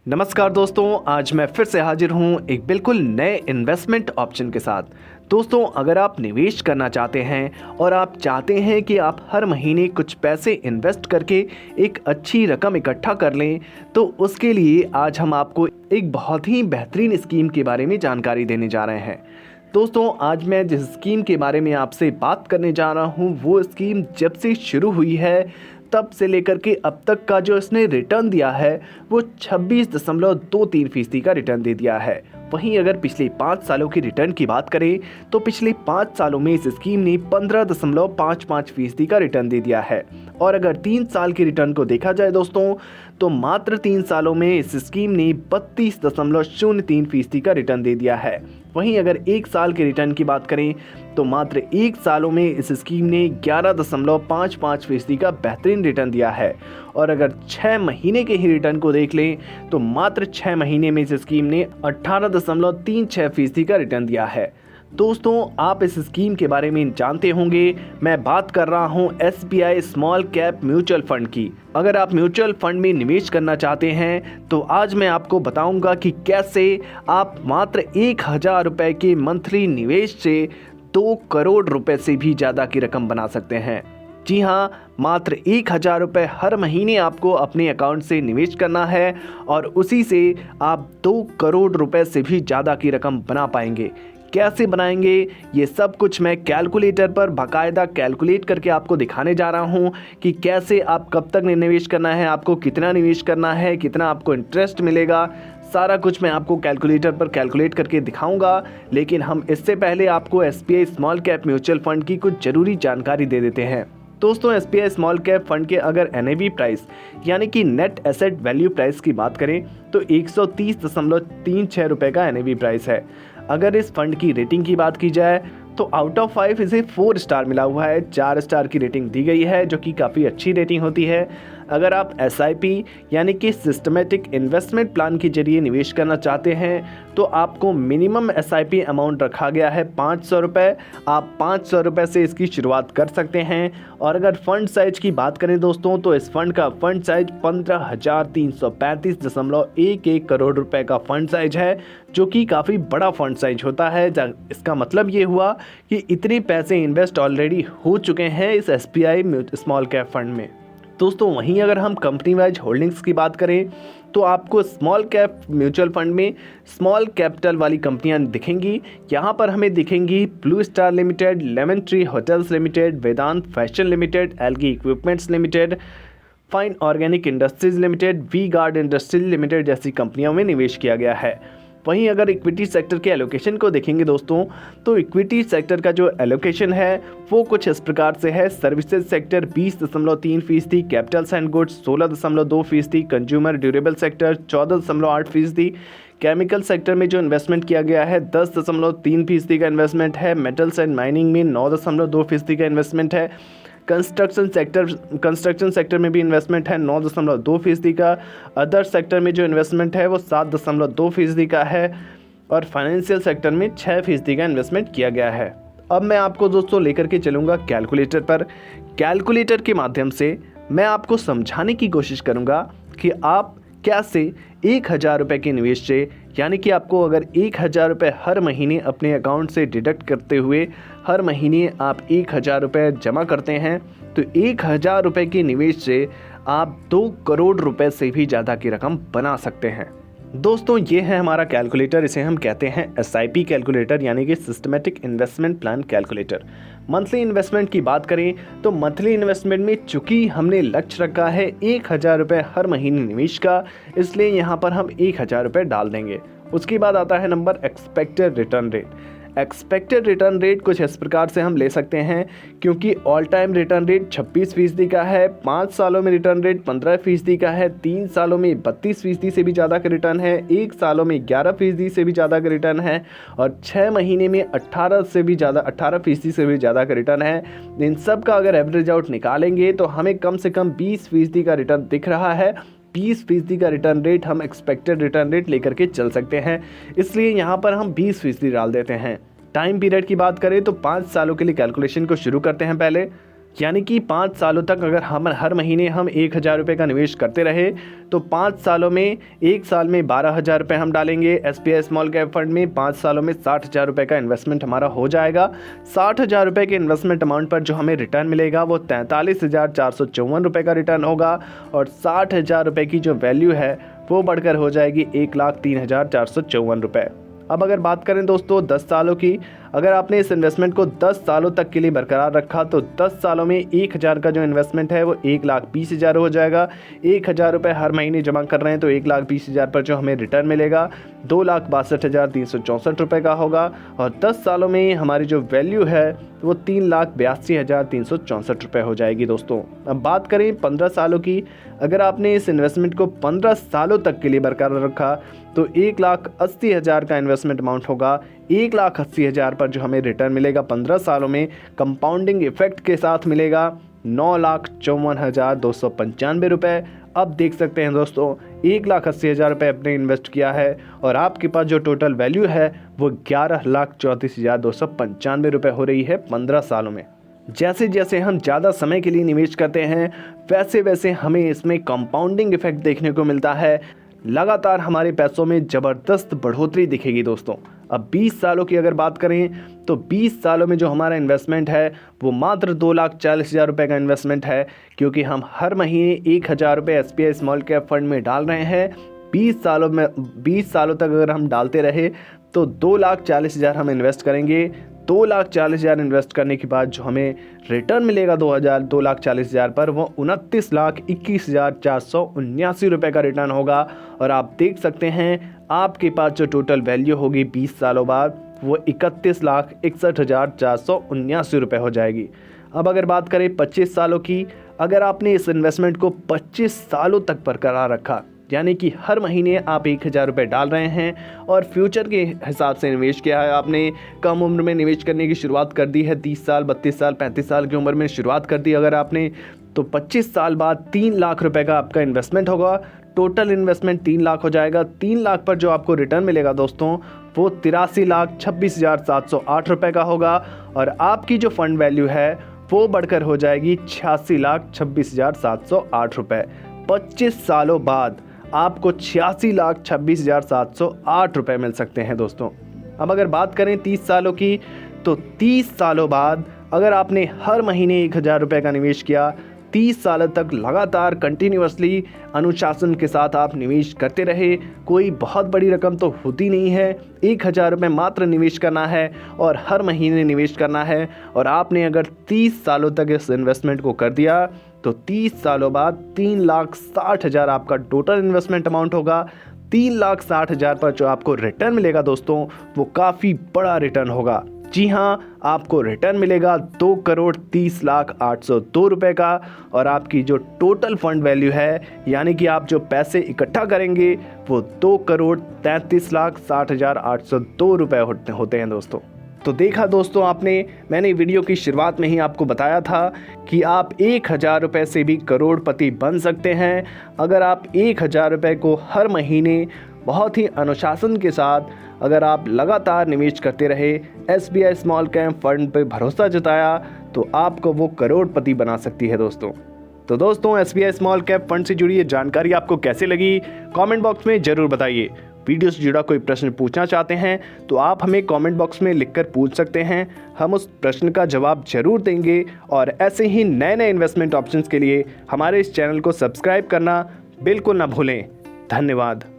नमस्कार दोस्तों, आज मैं फिर से हाजिर हूं एक बिल्कुल नए इन्वेस्टमेंट ऑप्शन के साथ। दोस्तों, अगर आप निवेश करना चाहते हैं और आप चाहते हैं कि आप हर महीने कुछ पैसे इन्वेस्ट करके एक अच्छी रकम इकट्ठा कर लें, तो उसके लिए आज हम आपको एक बहुत ही बेहतरीन स्कीम के बारे में जानकारी देने जा रहे हैं। दोस्तों, आज मैं जिस स्कीम के बारे में आपसे बात करने जा रहा हूं, वो स्कीम जब से शुरू हुई है तब से लेकर के अब तक का जो इसने रिटर्न दिया है वो 26.23% का रिटर्न दे दिया है। वहीं अगर पिछले 5 सालों की रिटर्न की बात करें तो पिछले 5 सालों में इस स्कीम ने 15.55% का रिटर्न दे दिया है। और अगर 3 साल की रिटर्न को देखा जाए दोस्तों, तो मात्र 3 सालों में इस स्कीम ने 32.03% का रिटर्न दे दिया है। वहीं अगर 1 साल के रिटर्न की बात करें तो मात्र 1 सालों में इस स्कीम ने 11.55% का बेहतरीन रिटर्न दिया है। और अगर 6 महीने के ही रिटर्न को देख लें तो मात्र 6 महीने में इस स्कीम ने 18.36% का रिटर्न दिया है। दोस्तों, आप इस स्कीम के बारे में जानते होंगे, मैं बात कर रहा हूं SBI small cap mutual fund की। अगर आप म्यूचुअल फंड में निवेश करना चाहते हैं तो आज मैं आपको बताऊंगा कि कैसे आप मात्र 1000 रुपए के मंथली निवेश से 2 करोड़ रुपए से भी ज़्यादा की रकम बना सकते हैं। जी हाँ, मात्र 1000 रुपये हर महीने आपको अपने अकाउंट से निवेश करना है और उसी से आप 2 करोड़ रुपए से भी ज़्यादा की रकम बना पाएंगे। कैसे बनाएंगे, ये सब कुछ मैं कैलकुलेटर पर बाकायदा कैलकुलेट करके आपको दिखाने जा रहा हूँ कि कैसे आप कब तक निवेश करना है, आपको कितना निवेश करना है, कितना आपको इंटरेस्ट मिलेगा, सारा कुछ मैं आपको कैलकुलेटर पर कैलकुलेट करके दिखाऊंगा। लेकिन हम इससे पहले आपको SBI small cap mutual fund की कुछ ज़रूरी जानकारी दे देते हैं। दोस्तों, SBI स्मॉल कैप फंड के अगर NAV प्राइस यानी कि नेट एसेट वैल्यू प्राइस की बात करें तो 130.36 रुपये का NAV प्राइस है। अगर इस फंड की रेटिंग की बात की जाए तो आउट ऑफ 5 इसे 4 स्टार मिला हुआ है, 4 स्टार की रेटिंग दी गई है, जो कि काफ़ी अच्छी रेटिंग होती है। अगर आप SIP यानी कि सिस्टमेटिक इन्वेस्टमेंट प्लान के जरिए निवेश करना चाहते हैं तो आपको मिनिमम SIP अमाउंट रखा गया है 500 रुपये। आप 500 रुपये से इसकी शुरुआत कर सकते हैं। और अगर फंड साइज की बात करें दोस्तों, तो इस फंड का फंड साइज 15,335.11 करोड़ रुपए का फंड साइज है, जो कि काफ़ी बड़ा फंड साइज होता है। इसका मतलब ये हुआ कि इतने पैसे इन्वेस्ट ऑलरेडी हो चुके हैं इस SBI स्मॉल कैप फंड में। दोस्तों, वहीं अगर हम कंपनी वाइज होल्डिंग्स की बात करें तो आपको स्मॉल कैप म्यूचुअल फंड में स्मॉल कैपिटल वाली कंपनियां दिखेंगी। यहाँ पर हमें दिखेंगी Blue Star Limited, Lemon Tree Hotels Limited, Vedant Fashion Limited, Elgi Equipments Limited, Fine Organic Industries Limited, V Guard Industries Limited जैसी कंपनियों में निवेश किया गया है। वहीं अगर इक्विटी सेक्टर के एलोकेशन को देखेंगे दोस्तों, तो इक्विटी सेक्टर का जो एलोकेशन है वो कुछ इस प्रकार से है। Services sector 20.3%, Capitals and goods 16.2%, consumer durable sector 14.8%, chemical sector में जो इन्वेस्टमेंट किया गया है 10.3% का इन्वेस्टमेंट है, मेटल्स एंड माइनिंग में 9.2% का इन्वेस्टमेंट है, कंस्ट्रक्शन सेक्टर में भी इन्वेस्टमेंट है 9.2% का, अदर सेक्टर में जो इन्वेस्टमेंट है वो 7.2% का है और फाइनेंशियल सेक्टर में 6% का इन्वेस्टमेंट किया गया है। अब मैं आपको दोस्तों लेकर के चलूँगा कैलकुलेटर पर। कैलकुलेटर के माध्यम से मैं आपको समझाने की कोशिश करूँगा कि आप कैसे 1000 रुपये के निवेश से, यानी कि आपको अगर 1000 रुपये हर महीने अपने अकाउंट से डिडक्ट करते हुए हर महीने आप 1000 रुपये जमा करते हैं, तो 1000 रुपये के निवेश से आप 2 करोड़ रुपए से भी ज़्यादा की रकम बना सकते हैं। दोस्तों, ये है हमारा कैलकुलेटर। इसे हम कहते हैं SIP कैलकुलेटर यानी कि systematic investment plan calculator. Monthly investment की बात करें तो मंथली इन्वेस्टमेंट में चूंकि हमने लक्ष्य रखा है 1000 रुपये हर महीने निवेश का, इसलिए यहाँ पर हम 1000 रुपये डाल देंगे। उसके बाद आता है number expected return rate. Expected return rate कुछ इस प्रकार से हम ले सकते हैं, क्योंकि ऑल टाइम रिटर्न रेट 26% का है, 5 सालों में रिटर्न रेट 15% का है, 3 सालों में 32% से भी ज़्यादा का रिटर्न है, 1 सालों में 11% से भी ज़्यादा का रिटर्न है और 6 महीने में 18% से भी ज़्यादा का रिटर्न है। इन सब का अगर एवरेज आउट निकालेंगे तो हमें कम से कम 20% का रिटर्न दिख रहा है। 20% का रिटर्न रेट हम एक्सपेक्टेड रिटर्न रेट लेकर के चल सकते हैं, इसलिए यहाँ पर हम 20% डाल देते हैं। टाइम पीरियड की बात करें तो 5 सालों के लिए कैलकुलेशन को शुरू करते हैं। पहले यानी कि 5 सालों तक अगर हम हर महीने हम 1,000 रुपये का निवेश करते रहे तो 5 सालों में 1 साल में 12,000 रुपये हम डालेंगे SBI स्मॉल कैप फंड में, 5 सालों में 60,000 रुपये का इन्वेस्टमेंट हमारा हो जाएगा। 60,000 रुपये के इन्वेस्टमेंट अमाउंट पर जो हमें रिटर्न मिलेगा वो 43,454 रुपये का रिटर्न होगा और 60,000 रुपये की जो वैल्यू है वो बढ़कर हो जाएगी 1,03,454 रुपये। अब अगर बात करें दोस्तों 10 सालों की, अगर आपने इस इन्वेस्टमेंट को 10 सालों तक के लिए बरकरार रखा तो 10 सालों में 1,000 का जो इन्वेस्टमेंट है वो 1,20,000 हो जाएगा। 1,000 रुपये हर महीने जमा कर रहे हैं तो 1,20,000 पर जो हमें रिटर्न मिलेगा 2,62,364 रुपये का होगा और 10 सालों में हमारी जो वैल्यू है वो 3,82,364 रुपये हो जाएगी दोस्तों। अब बात करें 15 सालों की, अगर आपने इस इन्वेस्टमेंट को 15 सालों तक के लिए बरकरार रखा तो 1,80,000 का इन्वेस्टमेंट अमाउंट होगा। 1,80,000 पर जो हमें रिटर्न मिलेगा 15 सालों में कंपाउंडिंग इफेक्ट के साथ मिलेगा 9,54,295 रुपये। अब देख सकते हैं दोस्तों 1,80,000 रुपये आपने इन्वेस्ट किया है और आपके पास जो टोटल वैल्यू है वो 11,34,295 रुपये हो रही है 15 सालों में। जैसे जैसे हम ज़्यादा समय के लिए निवेश करते हैं वैसे वैसे हमें इसमें कंपाउंडिंग इफेक्ट देखने को मिलता है, लगातार हमारे पैसों में ज़बरदस्त बढ़ोतरी दिखेगी दोस्तों। अब 20 सालों की अगर बात करें तो 20 सालों में जो हमारा इन्वेस्टमेंट है वो मात्र 2,40,000 रुपये का इन्वेस्टमेंट है, क्योंकि हम हर महीने 1,000 रुपये SBI स्मॉल कैप फंड में डाल रहे हैं। 20 सालों तक अगर हम डालते रहे तो 2,40,000 हम इन्वेस्ट करेंगे। 2,40,000 इन्वेस्ट करने के बाद जो हमें रिटर्न मिलेगा 2,40,000 पर वो 29,21,479 रुपये का रिटर्न होगा और आप देख सकते हैं आपके पास जो टोटल वैल्यू होगी 20 सालों बाद वो 31,61,479 रुपये हो जाएगी। अब अगर बात करें 25 सालों की, अगर आपने इस इन्वेस्टमेंट को 25 सालों तक बरकरार रखा यानी कि हर महीने आप 1,000 रुपये डाल रहे हैं और फ्यूचर के हिसाब से निवेश किया है, आपने कम उम्र में निवेश करने की शुरुआत कर दी है, 30 साल 32 साल 35 साल की उम्र में शुरुआत कर दी अगर आपने, तो 25 साल बाद 3 लाख रुपए का आपका इन्वेस्टमेंट होगा। टोटल इन्वेस्टमेंट 3 लाख हो जाएगा। 3 लाख पर जो आपको रिटर्न मिलेगा दोस्तों वो 83,26,708 रुपये का होगा और आपकी जो फंड वैल्यू है वो बढ़कर हो जाएगी 86,26,708 रुपये। 25 सालों बाद आपको 86,26,708 रुपये मिल सकते हैं दोस्तों। अब अगर बात करें 30 सालों की, तो 30 सालों बाद अगर आपने हर महीने 1,000 रुपये का निवेश किया, 30 साल तक लगातार कंटिन्यूअसली अनुशासन के साथ आप निवेश करते रहे, कोई बहुत बड़ी रकम तो होती नहीं है, 1,000 रुपये मात्र निवेश करना है और हर महीने निवेश करना है और आपने अगर 30 सालों तक इस इन्वेस्टमेंट को कर दिया तो 30 सालों बाद 3,60,000 आपका टोटल इन्वेस्टमेंट अमाउंट होगा। 3,60,000 पर जो आपको रिटर्न मिलेगा दोस्तों वो काफ़ी बड़ा रिटर्न होगा। जी हाँ, आपको रिटर्न मिलेगा 2,30,08,02 रुपये का और आपकी जो टोटल फंड वैल्यू है यानी कि आप जो पैसे इकट्ठा करेंगे वो 2,33,60,802 रुपये होते हैं दोस्तों। तो देखा दोस्तों आपने, मैंने वीडियो की शुरुआत में ही आपको बताया था कि आप 1,000 रुपये से भी करोड़पति बन सकते हैं अगर आप 1,000 रुपये को हर महीने बहुत ही अनुशासन के साथ अगर आप लगातार निवेश करते रहे, SBI स्मॉल कैप फंड पे भरोसा जताया तो आपको वो करोड़पति बना सकती है दोस्तों। तो दोस्तों SBI स्मॉल कैप फंड से जुड़ी ये जानकारी आपको कैसे लगी कमेंट बॉक्स में ज़रूर बताइए। वीडियो से जुड़ा कोई प्रश्न पूछना चाहते हैं तो आप हमें कमेंट बॉक्स में लिखकर पूछ सकते हैं, हम उस प्रश्न का जवाब जरूर देंगे। और ऐसे ही नए नए इन्वेस्टमेंट ऑप्शंस के लिए हमारे इस चैनल को सब्सक्राइब करना बिल्कुल ना भूलें। धन्यवाद।